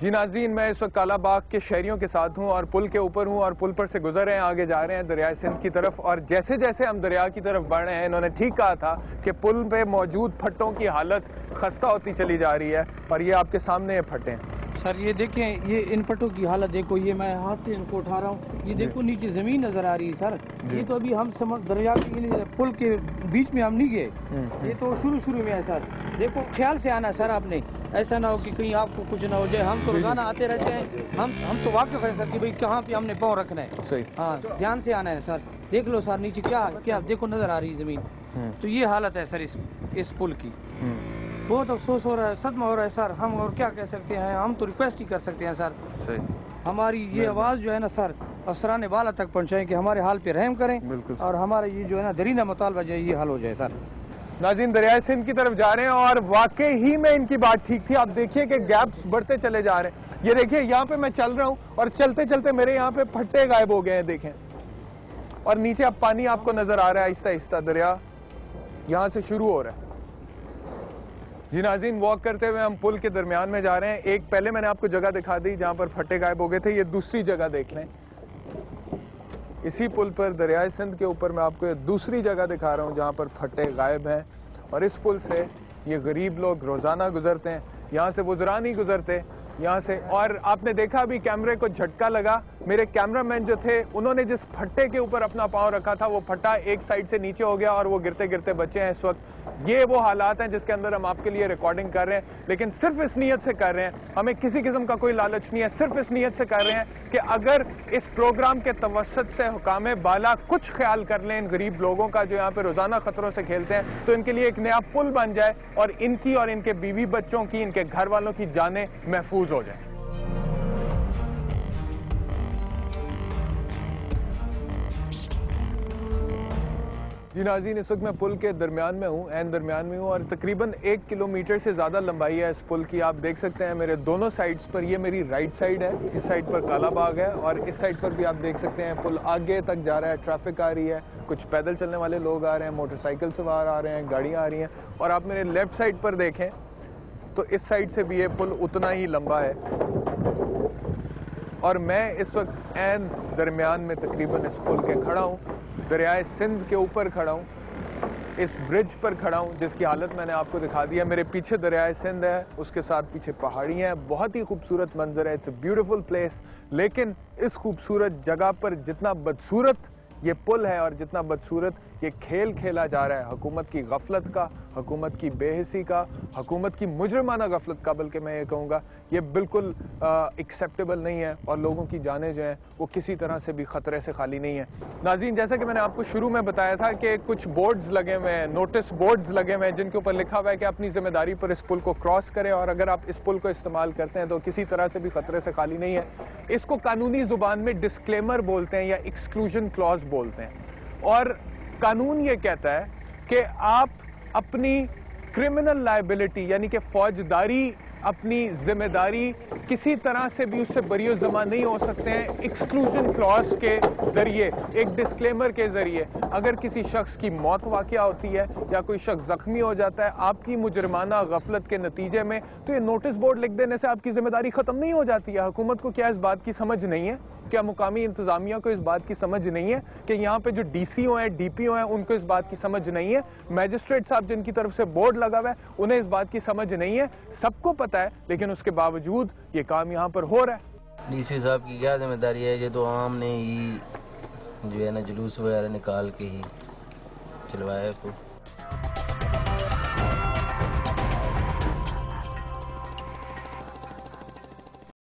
जी नाज़रीन, मैं इस वक्त कालाबाग के शहरियों के साथ हूँ और पुल के ऊपर हूँ और पुल पर से गुजर रहे हैं, आगे जा रहे हैं दरियाए सिंध की तरफ। और जैसे जैसे हम दरिया की तरफ बढ़ रहे हैं, इन्होंने ठीक कहा था कि पुल पे मौजूद फट्टों की हालत खस्ता होती चली जा रही है। और ये आपके सामने ये फट्टे हैं सर, ये देखें, ये इन फटों की हालत देखो। ये मैं हाथ से इनको उठा रहा हूँ, ये देखो नीचे ज़मीन नज़र आ रही है सर। ये तो अभी हम दरिया के पुल के बीच में हम नहीं गए, ये तो शुरू में है सर। देखो, ख्याल से आना सर आपने, ऐसा ना हो कि कहीं आपको कुछ ना हो जाए। हम तो रोजाना आते रहते हैं, हम तो वाकिफ हैं सर कि भाई कहाँ पे हमने पाँव रखना है। सही, हाँ, ध्यान से आना है सर। देख लो सर नीचे क्या देखो नज़र आ रही है ज़मीन। तो ये हालत है सर इस पुल की। बहुत अफसोस हो रहा है, सदमा हो रहा है सर। हम और क्या कह सकते हैं, हम तो रिक्वेस्ट ही कर सकते हैं सर। सही, हमारी ये आवाज़ जो है ना सर, अफसरान वाला तक पहुँचाएं कि हमारे हाल पे रहम करें और हमारा ये जो है ना दरीना मुतालबा जो है ये हल हो जाए सर। नाज़रीन, दरियाए सिंध की तरफ जा रहे हैं और वाकई ही में इनकी बात ठीक थी। आप देखिए कि गैप्स बढ़ते चले जा रहे हैं। ये देखिए, यहाँ पे मैं चल रहा हूँ और चलते चलते मेरे यहाँ पे फट्टे गायब हो गए हैं, देखें। और नीचे अब पानी आपको नजर आ रहा है, आहिस्ता आहिस्ता दरिया यहाँ से शुरू हो रहा है। जी नाज़रीन, वॉक करते हुए हम पुल के दरमियान में जा रहे हैं। एक पहले मैंने आपको जगह दिखा दी जहाँ पर फट्टे गायब हो गए थे, ये दूसरी जगह देख लें। इसी पुल पर दरियाए सिंध के ऊपर मैं आपको दूसरी जगह दिखा रहा हूँ जहाँ पर फट्टे गायब हैं। और इस पुल से ये गरीब लोग रोज़ाना गुजरते हैं, यहाँ से वुज़रा नहीं गुजरते यहाँ से। और आपने देखा अभी कैमरे को झटका लगा, मेरे कैमरामैन जो थे उन्होंने जिस फट्टे के ऊपर अपना पाँव रखा था वो फट्टा एक साइड से नीचे हो गया और वो गिरते गिरते बचे हैं इस वक्त। ये वो हालात हैं जिसके अंदर हम आपके लिए रिकॉर्डिंग कर रहे हैं, लेकिन सिर्फ इस नीयत से कर रहे हैं, हमें किसी किस्म का कोई लालच नहीं है। सिर्फ इस नीयत से कर रहे हैं कि अगर इस प्रोग्राम के तवस्सुत से हुकामे बाला कुछ ख्याल कर लें इन गरीब लोगों का जो यहाँ पे रोजाना खतरों से खेलते हैं, तो इनके लिए एक नया पुल बन जाए और इनकी और इनके बीवी बच्चों की, इनके घर वालों की जानें महफूज हो जाए। जी नाज़रीन, इस वक्त मैं पुल के दरमियान में हूँ, ऐन दरमियान में हूँ और तकरीबन 1 किलोमीटर से ज़्यादा लंबाई है इस पुल की। आप देख सकते हैं मेरे दोनों साइड्स पर, ये मेरी राइट साइड है, इस साइड पर कालाबाग है और इस साइड पर भी आप देख सकते हैं पुल आगे तक जा रहा है। ट्रैफिक आ रही है, कुछ पैदल चलने वाले लोग आ रहे हैं, मोटरसाइकिल सवार आ रहे हैं, गाड़ियाँ आ रही हैं। और आप मेरे लेफ़्ट साइड पर देखें तो इस साइड से भी ये पुल उतना ही लंबा है। और मैं इस वक्त ऐन दरमियान में तकरीबन इस पुल के खड़ा हूँ, दरियाए सिंध के ऊपर खड़ा हूँ, इस ब्रिज पर खड़ा हूँ जिसकी हालत मैंने आपको दिखा दी है। मेरे पीछे दरियाए सिंध है, उसके साथ पीछे पहाड़ियाँ हैं, बहुत ही खूबसूरत मंजर है। It's a beautiful place. लेकिन इस खूबसूरत जगह पर जितना बदसूरत ये पुल है और जितना बदसूरत ये खेल खेला जा रहा है हुकूमत की गफलत का, हुकूमत की बेहिसी का, हुकूमत की मुजरमाना गफलत का, बल्कि मैं ये कहूँगा ये बिल्कुल एक्सेप्टेबल नहीं है। और लोगों की जानें जो हैं वो किसी तरह से भी ख़तरे से खाली नहीं है। नाज़रीन, जैसा कि मैंने आपको शुरू में बताया था कि कुछ बोर्ड्स लगे हुए हैं, नोटिस बोर्ड्स लगे हुए हैं जिनके ऊपर लिखा हुआ है कि अपनी जिम्मेदारी पर इस पुल को क्रॉस करें और अगर आप इस पुल को इस्तेमाल करते हैं तो किसी तरह से भी ख़तरे से खाली नहीं है। इसको कानूनी ज़ुबान में डिस्क्लेमर बोलते हैं या एक्सक्लूजन क्लॉज बोलते हैं। और कानून ये कहता है कि आप अपनी क्रिमिनल लायबिलिटी यानी कि फौजदारी, अपनी जिम्मेदारी किसी तरह से भी उससे बरी जमा नहीं हो सकते हैं एक्सक्लूजन क्लॉज के जरिए, एक डिस्क्लेमर के जरिए। अगर किसी शख्स की मौत वाक़या होती है या कोई शख्स जख्मी हो जाता है आपकी मुजरमाना गफलत के नतीजे में, तो ये नोटिस बोर्ड लिख देने से आपकी जिम्मेदारी ख़त्म नहीं हो जाती है। हुकूमत को क्या इस बात की समझ नहीं है? क्या मुकामी इंतजामिया को इस बात की समझ नहीं है कि यहाँ पे जो DCO हैं, DPO हैं, उनको इस बात की समझ नहीं है? मैजिस्ट्रेट साहब जिनकी तरफ से बोर्ड लगा हुआ है उन्हें इस बात की समझ नहीं है? सबको पता है, लेकिन उसके बावजूद ये काम यहाँ पर हो रहा है। DC साहब की क्या जिम्मेदारी है? ये तो आम ने ही जो है ना जुलूस वगैरह निकाल के ही चलवाया है।